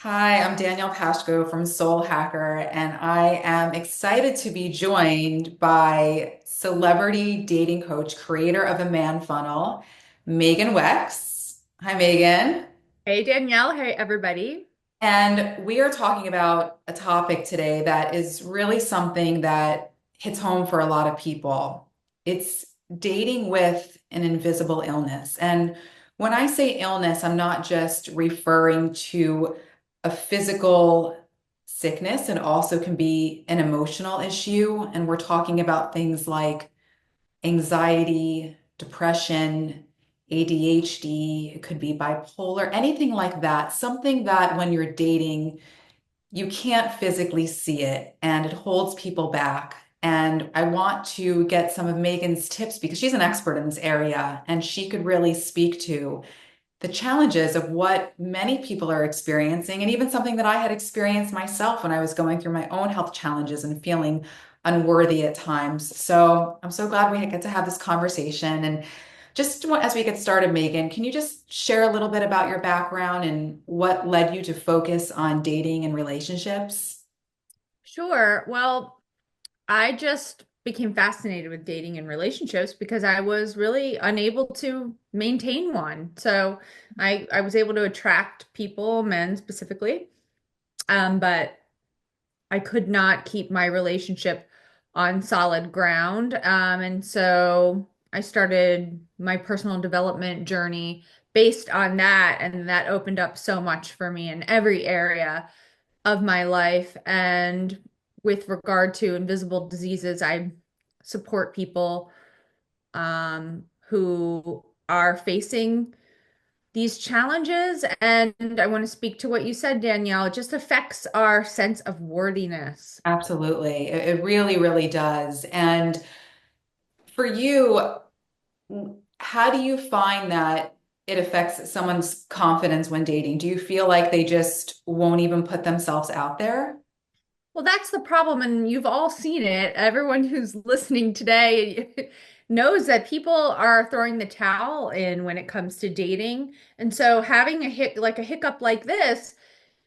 Hi, I'm Danielle Pashko from Soul Hacker, and I am excited to be joined by celebrity dating coach, creator of a man funnel, Megan Weks. Hi, Megan. Hey Danielle, hey everybody. And we are talking about a topic today that is really something that hits home for a lot of people. It's dating with an invisible illness. And when I say illness, I'm not just referring to a physical sickness, it also can be an emotional issue. And we're talking about things like anxiety, depression, ADHD, it could be bipolar, anything like that. Something that when you're dating, you can't physically see it and it holds people back. And I want to get some of Megan's tips because she's an expert in this area and she could really speak to the challenges of what many people are experiencing, and even something that I had experienced myself when I was going through my own health challenges and feeling unworthy at times. So I'm so glad we get to have this conversation. And as we get started, Megan, can you just share a little bit about your background and what led you to focus on dating and relationships? Sure. Well, I just became fascinated with dating and relationships because I was really unable to maintain one. So I was able to attract people, men specifically, but I could not keep my relationship on solid ground. And so I started my personal development journey based on that, and that opened up so much for me in every area of my life. And with regard to invisible diseases, I support people who are facing these challenges. And I want to speak to what you said, Danielle. It just affects our sense of worthiness. Absolutely. It really, really does. And for you, how do you find that it affects someone's confidence when dating? Do you feel like they just won't even put themselves out there? Well, that's the problem, and you've all seen it. Everyone who's listening today knows that people are throwing the towel in when it comes to dating. And so having a hiccup like this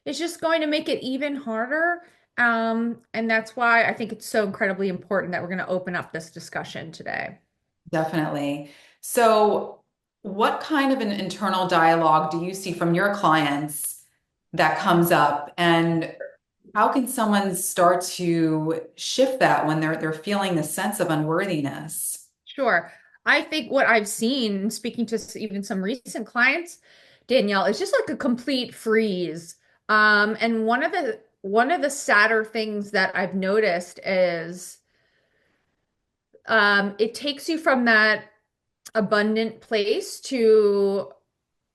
is just going to make it even harder. And that's why I think it's so incredibly important that we're going to open up this discussion today. Definitely. So, what kind of an internal dialogue do you see from your clients that comes up? And how can someone start to shift that when they're feeling the sense of unworthiness? Sure. I think what I've seen, speaking to even some recent clients, Danielle, is just like a complete freeze. And one of the sadder things that I've noticed is it takes you from that abundant place to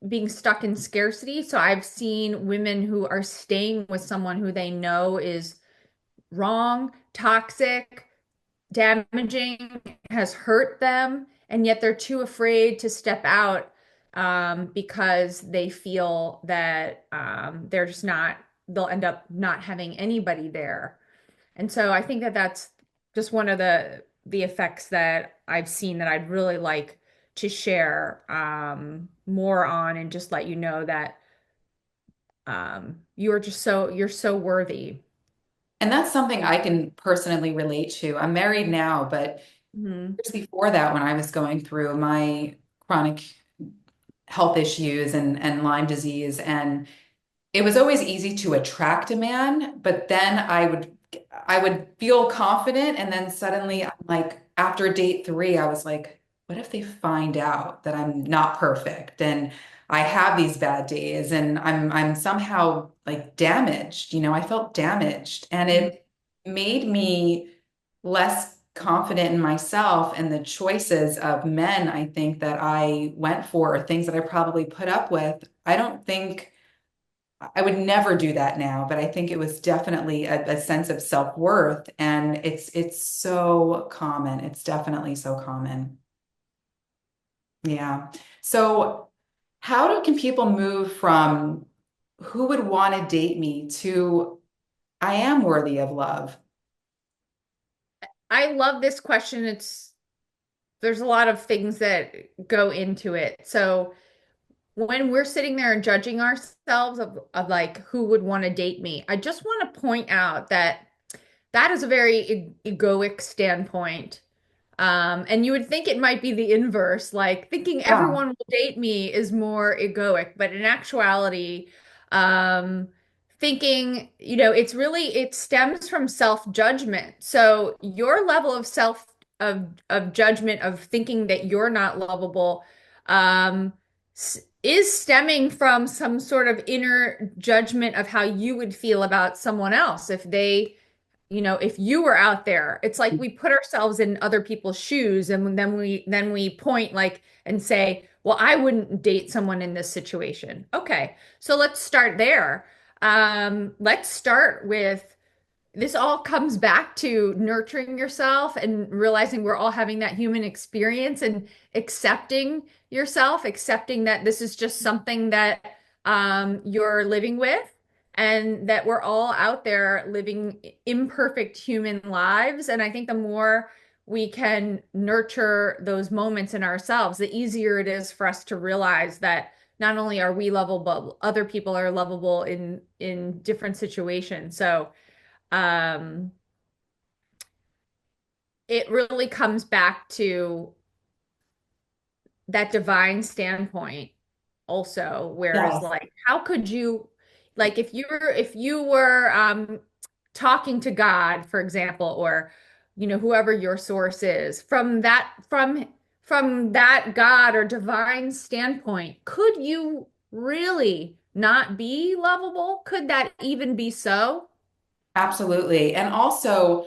being stuck in scarcity. So I've seen women who are staying with someone who they know is wrong, toxic, damaging, has hurt them, and yet they're too afraid to step out because they feel that they're just not, they'll end up not having anybody there. And so I think that that's just one of the effects that I've seen that I'd really like to share more on and just let you know that you're so worthy. And that's something I can personally relate to. I'm married now, but Mhm. years before that, when I was going through my chronic health issues and Lyme disease, and it was always easy to attract a man, but then I would feel confident, and then suddenly I'm like after date three, I was like, what if they find out that I'm not perfect and I have these bad days and I'm somehow like damaged, I felt damaged, and it made me less confident in myself and the choices of men I think that I went for, or things that I probably put up with. I don't think I would never do that now, but I think it was definitely a sense of self-worth, and it's so common. It's definitely so common. Yeah. So can people move from who would want to date me to I am worthy of love? I love this question. There's a lot of things that go into it. So when we're sitting there and judging ourselves of like who would want to date me, I just want to point out that that is a very egoic standpoint. And you would think it might be the inverse, like thinking Yeah. everyone will date me is more egoic, but in actuality, um, thinking, it stems from self-judgment. So your level of of judgment of thinking that you're not lovable, um, is stemming from some sort of inner judgment of how you would feel about someone else if if you were out there. It's like we put ourselves in other people's shoes and then we point like and say, well, I wouldn't date someone in this situation. Okay, so let's start there. Let's start with, this all comes back to nurturing yourself and realizing we're all having that human experience and accepting yourself, accepting that this is just something that you're living with, and that we're all out there living imperfect human lives. And I think the more we can nurture those moments in ourselves, the easier it is for us to realize that not only are we lovable, but other people are lovable in different situations. So um, it really comes back to that divine standpoint also, where it's Yes. like, how could you, like, if you were talking to God, for example, or whoever your source is, from that God or divine standpoint, could you really not be lovable? Could that even be so? Absolutely. And also,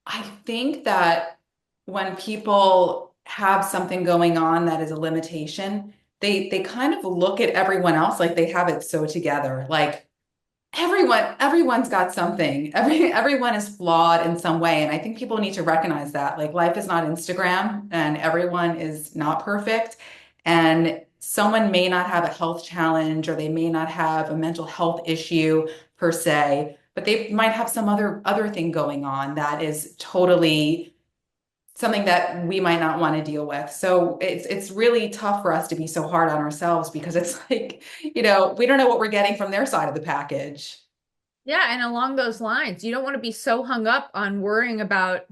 I think that when people have something going on that is a limitation, they kind of look at everyone else like they have it so together. Like everyone's got something. Everyone is flawed in some way. And I think people need to recognize that. Like life is not Instagram and everyone is not perfect. And someone may not have a health challenge or they may not have a mental health issue per se, but they might have some other thing going on that is totally something that we might not want to deal with. So it's really tough for us to be so hard on ourselves because it's like, we don't know what we're getting from their side of the package. Yeah, and along those lines, you don't want to be so hung up on worrying about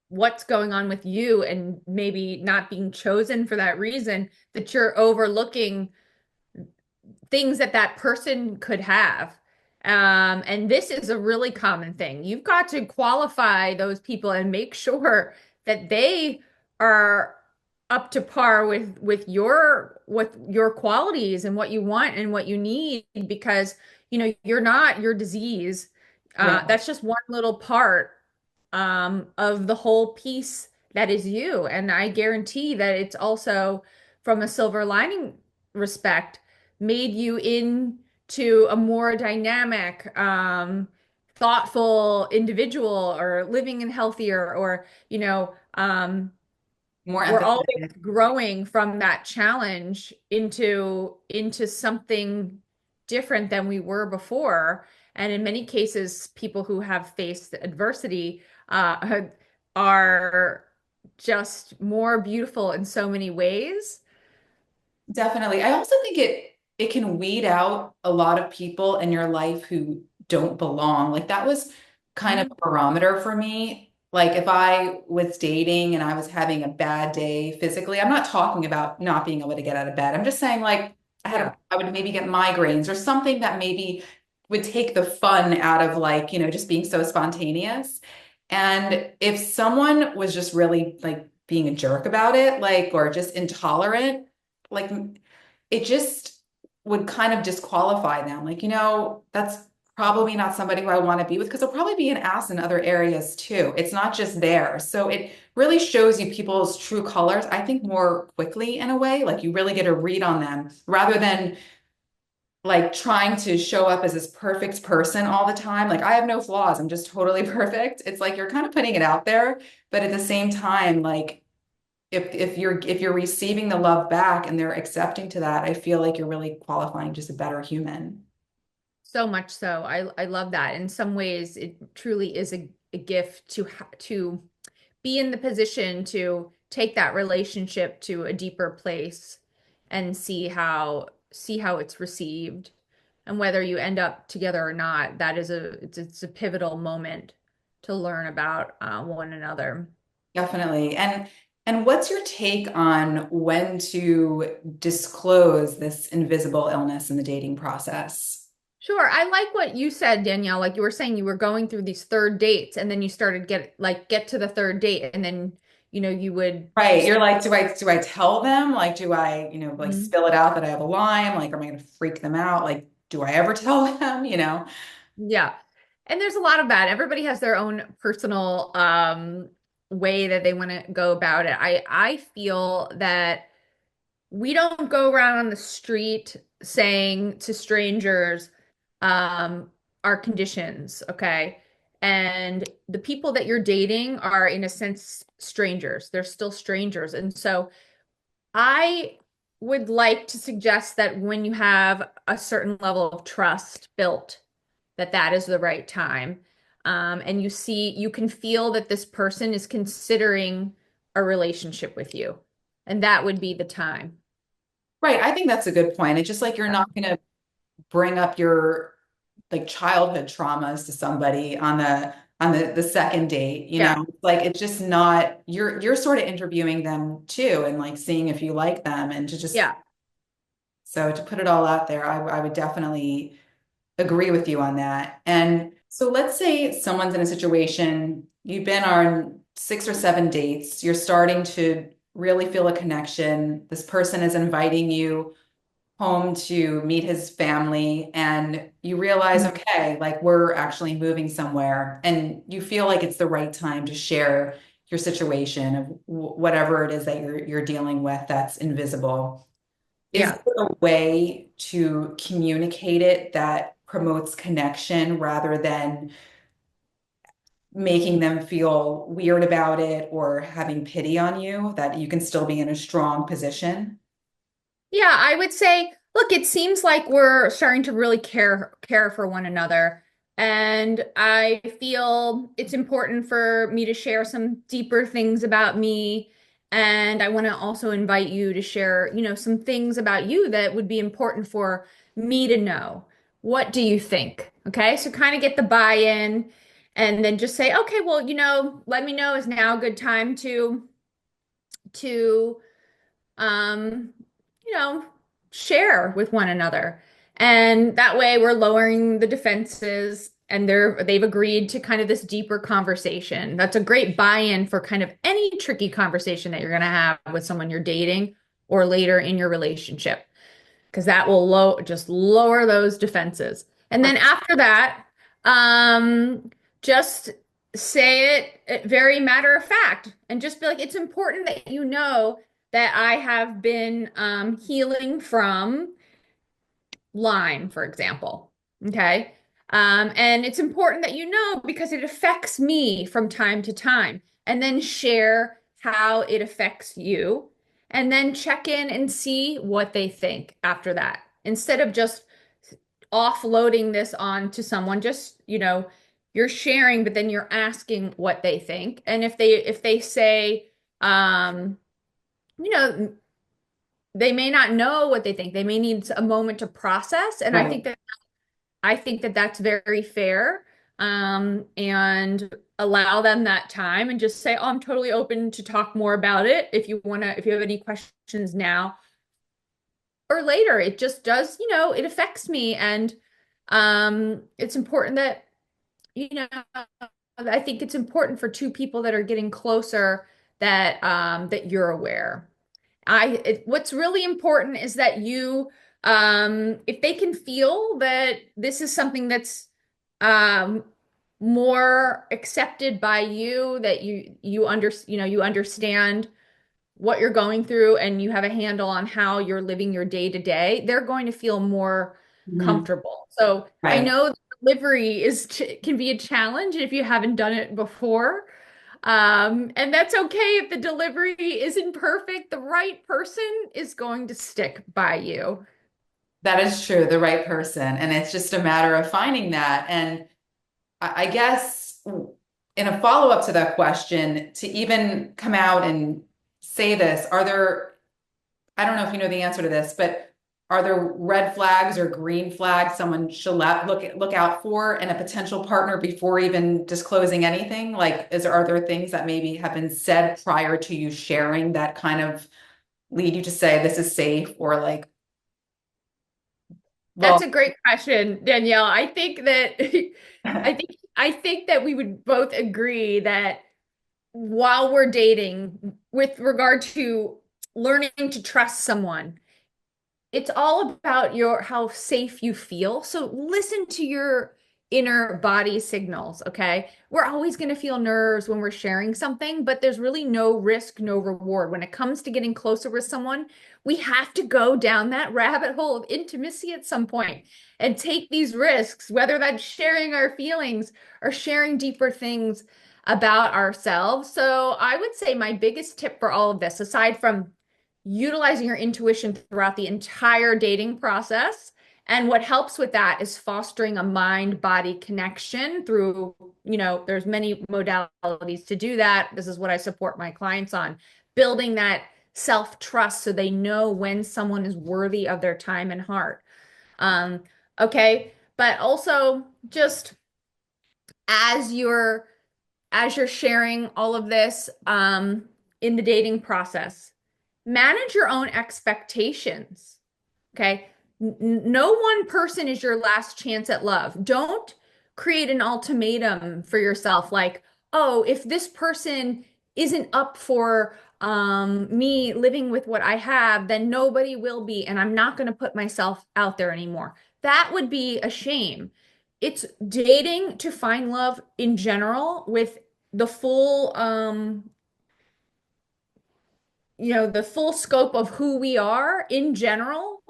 what's going on with you and maybe not being chosen for that reason that you're overlooking things that that person could have. And this is a really common thing. You've got to qualify those people and make sure that they are up to par with your qualities and what you want and what you need, because you're not your disease. Yeah, That's just one little part of the whole piece that is you. And I guarantee that it's also, from a silver lining respect, made you into a more dynamic, thoughtful individual, or living in healthier, or more we're always empathetic. growing from that challenge into something different than we were before. And in many cases, people who have faced adversity are just more beautiful in so many ways. Definitely. I also think it can weed out a lot of people in your life who don't belong. Like that was kind of Mhm. a barometer for me. Like if I was dating and I was having a bad day physically, I'm not talking about not being able to get out of bed. I'm just saying like Yeah. I would maybe get migraines or something that maybe would take the fun out of like, just being so spontaneous. And if someone was just really like being a jerk about it, like or just intolerant, like it just would kind of disqualify them. Like, that's probably not somebody who I want to be with because they'll probably be an ass in other areas too. It's not just there. So it really shows you people's true colors, I think, more quickly in a way. Like you really get a read on them rather than like trying to show up as this perfect person all the time. Like I have no flaws. I'm just totally perfect. It's like you're kind of putting it out there, but at the same time, like if you're receiving the love back and they're accepting to that, I feel like you're really qualifying just a better human. So much so. I love that. In some ways, it truly is a gift to be in the position to take that relationship to a deeper place and see how see how it's received. And whether you end up together or not, that is it's a pivotal moment to learn about one another. Definitely. And what's your take on when to disclose this invisible illness in the dating process? Sure. I like what you said, Danielle. Like you were saying, you were going through these third dates and then you started get to the third date and then, you would Right. just, You're like, do I tell them? Like, do I, like Mhm. spill it out that I have a Lyme? Like, am I going to freak them out? Like, do I ever tell them? Yeah. And there's a lot of that. Everybody has their own personal way that they want to go about it. I feel that we don't go around on the street saying to strangers our conditions, okay? And the people that you're dating are in a sense strangers. They're still strangers. And so I would like to suggest that when you have a certain level of trust built, that is the right time. And you can feel that this person is considering a relationship with you. And that would be the time. Right. I think that's a good point. It's just like you're Yeah. not going to bring up your like childhood traumas to somebody on the second date, Yeah. Like it's just not you're sort of interviewing them too and like seeing if you like them and to just Yeah. so to put it all out there, I would definitely agree with you on that. And so let's say someone's in a situation, you've been on 6 or 7 dates, you're starting to really feel a connection. This person is inviting you home to meet his family, and you realize, Mhm. okay, like we're actually moving somewhere, and you feel like it's the right time to share your situation of whatever it is that you're dealing with that's invisible. Is Yeah. there a way to communicate it that promotes connection rather than making them feel weird about it or having pity on you, that you can still be in a strong position? Yeah, I would say, look, it seems like we're starting to really care for one another. And I feel it's important for me to share some deeper things about me. And I want to also invite you to share, some things about you that would be important for me to know. What do you think? Okay, so kind of get the buy-in and then just say, okay, well, let me know, is now a good time to um, you know, share with one another. And that way we're lowering the defenses and they've agreed to kind of this deeper conversation. That's a great buy-in for kind of any tricky conversation that you're going to have with someone you're dating or later in your relationship, because that will just lower those defenses. And then after that, just say it very matter of fact and just be like, it's important that you know that I have been healing from Lyme, for example. Okay. And it's important that you know because it affects me from time to time. And then share how it affects you. And then check in and see what they think after that. Instead of just offloading this on to someone, just, you're sharing, but then you're asking what they think. And if they say, um, you know, they may not know what they think. They may need a moment to process. And Right. I think that that's very fair. And allow them that time and just say, "Oh, I'm totally open to talk more about it if you have any questions now or later." It just does, it affects me. And it's important that, you know, I think it's important for two people that are getting closer that you're aware. What's really important is that if they can feel that this is something that's um, more accepted by you, that you understand what you're going through and you have a handle on how you're living your day to day, they're going to feel more Mhm. comfortable. So I Right. know delivery can be a challenge if you haven't done it before. And that's okay if the delivery isn't perfect. The right person is going to stick by you. That is true, the right person. And it's just a matter of finding that. And I guess in a follow-up to that question, to even come out and say this, I don't know if you know the answer to this, but are there red flags or green flags someone should look out for in a potential partner before even disclosing anything? Like, are there things that maybe have been said prior to you sharing that kind of lead you to say this is safe or like, That's well, a great question, Danielle. I think that I think that we would both agree that while we're dating, with regard to learning to trust someone, it's all about your how safe you feel. So listen to your inner body signals, okay? We're always going to feel nerves when we're sharing something, but there's really no risk, no reward. When it comes to getting closer with someone, we have to go down that rabbit hole of intimacy at some point and take these risks, whether that's sharing our feelings or sharing deeper things about ourselves. So I would say my biggest tip for all of this, aside from utilizing your intuition throughout the entire dating process. And what helps with that is fostering a mind-body connection through, there's many modalities to do that. This is what I support my clients on, building that self-trust so they know when someone is worthy of their time and heart. Um, okay. But also just as you're as you're sharing all of this in the dating process, manage your own expectations. Okay. No one person is your last chance at love. Don't create an ultimatum for yourself like, oh, if this person isn't up for me living with what I have, then nobody will be, and I'm not going to put myself out there anymore. That would be a shame. It's dating to find love in general with the full the full scope of who we are in general,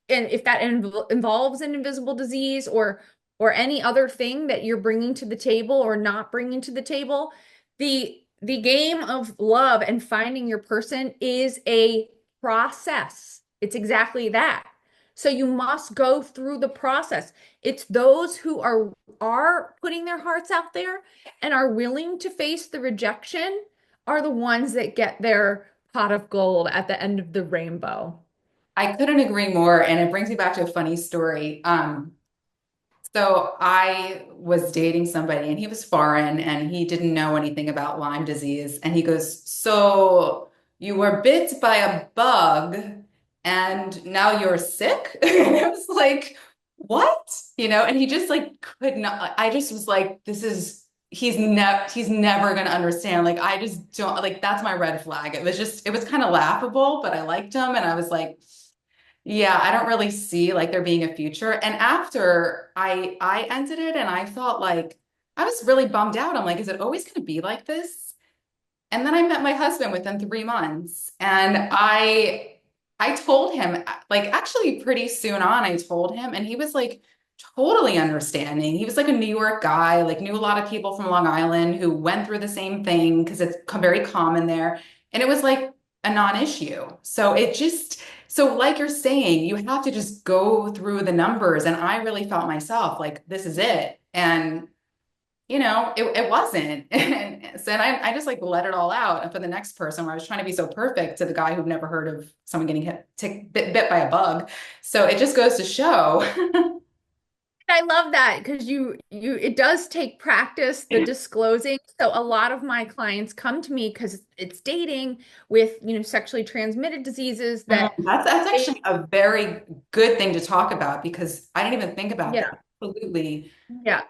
and if that involves an invisible disease or any other thing that you're bringing to the table or not bringing to the table, the game of love and finding your person is a process. It's exactly that. So you must go through the process. It's those who are putting their hearts out there and are willing to face the rejection are the ones that get their pot of gold at the end of the rainbow. I couldn't agree more. And it brings me back to a funny story. So I was dating somebody and he was foreign and he didn't know anything about Lyme disease. And he goes, so you were bit by a bug and now you're sick? And I was like, what? And he just like could not, I just was like, he's never gonna understand. Like I just don't like that's my red flag. It was kind of laughable, but I liked him and I was like, yeah, I don't really see like there being a future. And after I ended it and I felt like I was really bummed out. I'm like, is it always going to be like this? And then I met my husband within 3 months and I told him like actually pretty soon on I told him and he was like totally understanding. He was like a New York guy, like knew a lot of people from Long Island who went through the same thing because it's very common there. And it was like a non-issue. So like you're saying, you have to just go through the numbers. And I really felt myself like this is it. And it wasn't. And so I just like let it all out. And for the next person where I was trying to be so perfect to the guy who'd never heard of someone getting bit by a bug. So it just goes to show. I love that because you it does take practice, the disclosing. So a lot of my clients come to me because it's dating with, sexually transmitted diseases that That's they, actually a very good thing to talk about because I didn't even think about that. yeah, Absolutely. yeah.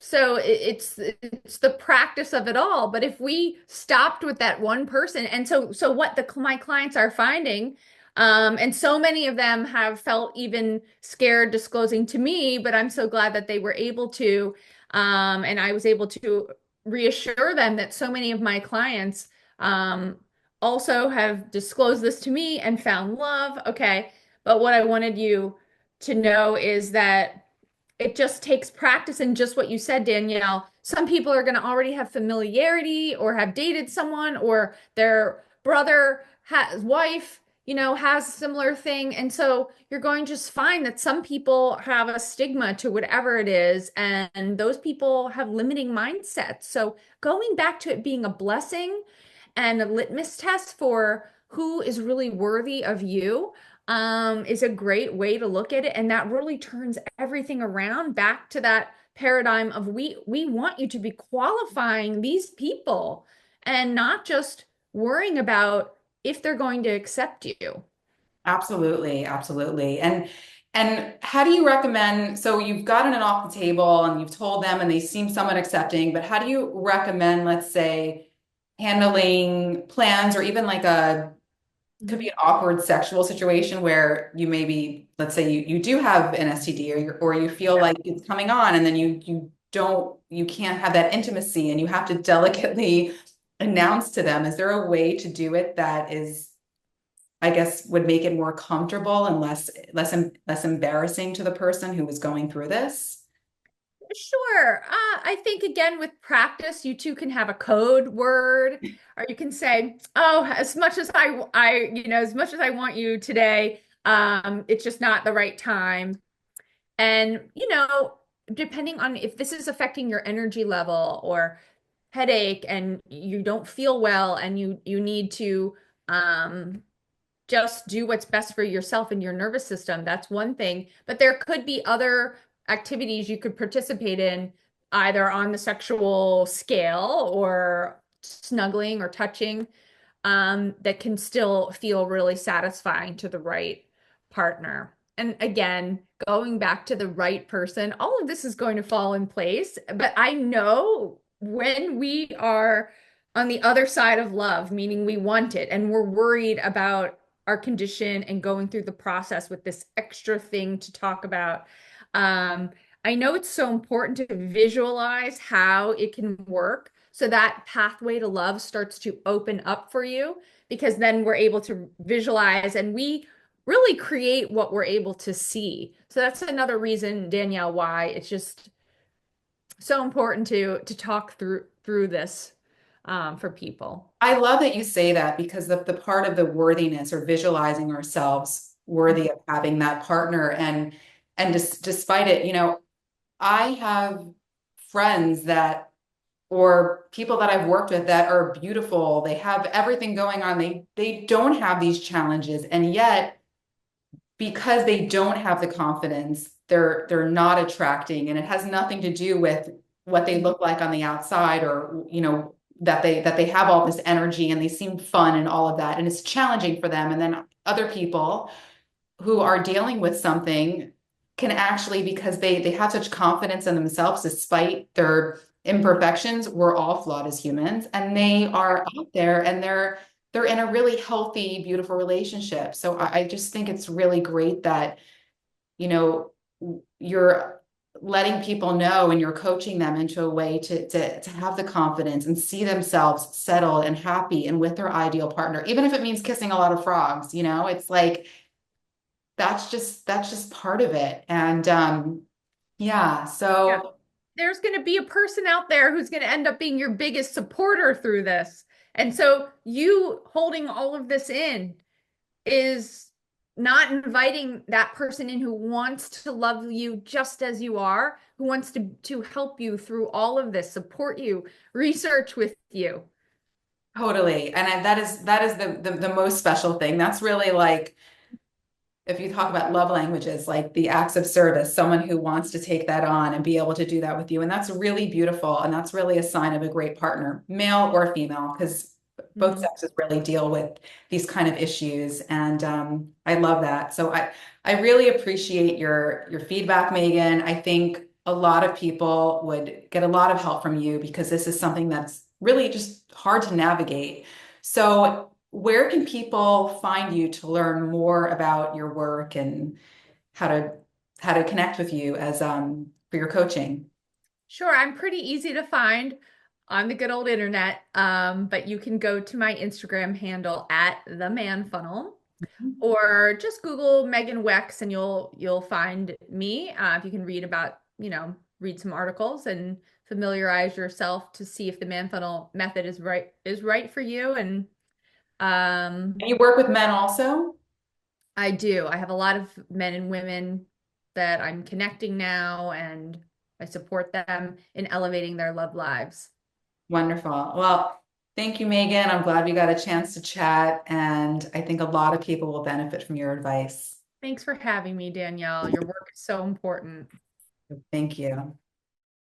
So it's the practice of it all. But if we stopped with that one person, and so what my clients are finding, and so many of them have felt even scared disclosing to me, but I'm so glad that they were able to, and I was able to reassure them that so many of my clients also have disclosed this to me and found love. Okay, but what I wanted you to know is that it just takes practice and just what you said, Danielle. Some people are going to already have familiarity or have dated someone or their brother has wife, has a similar thing. And so you're going to just find that some people have a stigma to whatever it is, and those people have limiting mindsets. So going back to it being a blessing and a litmus test for who is really worthy of you, is a great way to look at it. And that really turns everything around back to that paradigm of we want you to be qualifying these people and not just worrying about if they're going to accept you. Absolutely, absolutely. And how do you recommend, so you've gotten it off the table and you've told them and they seem somewhat accepting, but how do you recommend, let's say, handling plans or even like a could be Mhm. an awkward sexual situation where you maybe, let's say you do have an STD or you feel like it's coming on and then you can't have that intimacy and you have to delicately announce to them. Is there a way to do it that is, I guess, would make it more comfortable and less embarrassing to the person who was going through this? Sure. I think again with practice, you two can have a code word, or you can say, "Oh, as much as as much as I want you today, it's just not the right time." And, depending on if this is affecting your energy level or headache and you don't feel well and you need to um just do what's best for yourself and your nervous system. That's one thing. But there could be other activities you could participate in, either on the sexual scale or snuggling or touching, that can still feel really satisfying to the right partner. And again, going back to the right person, all of this is going to fall in place. But I know when we are on the other side of love, meaning we want it and we're worried about our condition and going through the process with this extra thing to talk about. Um, I know it's so important to visualize how it can work so that pathway to love starts to open up for you because then we're able to visualize and we really create what we're able to see. So that's another reason, Danielle, why it's just so important to talk through this for people. I love that you say that because the part of the worthiness or visualizing ourselves worthy of having that partner and despite it, I have friends that or people that I've worked with that are beautiful. They have everything going on. They don't have these challenges. And yet, because they don't have the confidence, they're not attracting. And it has nothing to do with what they look like on the outside or, that they have all this energy and they seem fun and all of that. And it's challenging for them. And then other people who are dealing with something can actually because they have such confidence in themselves despite their imperfections. We're all flawed as humans and they are out there and they're in a really healthy beautiful relationship. So I just think it's really great that you know you're letting people know and you're coaching them into a way to have the confidence and see themselves settled and happy and with their ideal partner, even if it means kissing a lot of frogs. It's like that's just part of it. And yeah, Yeah. so There's going to be a person out there who's going to end up being your biggest supporter through this. And so you holding all of this in is not inviting that person in who wants to love you just as you are, who wants to help you through all of this, support you, research with you. totally. And that is the most special thing. That's really like if you talk about love languages, like the acts of service, someone who wants to take that on and be able to do that with you. And that's really beautiful. And that's really a sign of a great partner, male or female, because both Mhm. sexes really deal with these kind of issues. And I love that. So I really appreciate your feedback, Megan. I think a lot of people would get a lot of help from you because this is something that's really just hard to navigate. So where can people find you to learn more about your work and how to how to connect with you as for your coaching? Sure, I'm pretty easy to find on the good old internet, but you can go to my Instagram handle at the man funnel. Or just Google Megan Weks and you'll find me. If you can read about, read some articles and familiarize yourself to see if the man funnel method is right for you. And And you work with men also? I do. I have a lot of men and women that I'm connecting now, and I support them in elevating their love lives. Wonderful. Well, Thank you, Megan. I'm glad we got a chance to chat, and I think a lot of people will benefit from your advice. Thanks for having me, Danielle. Your work is so important. Thank you.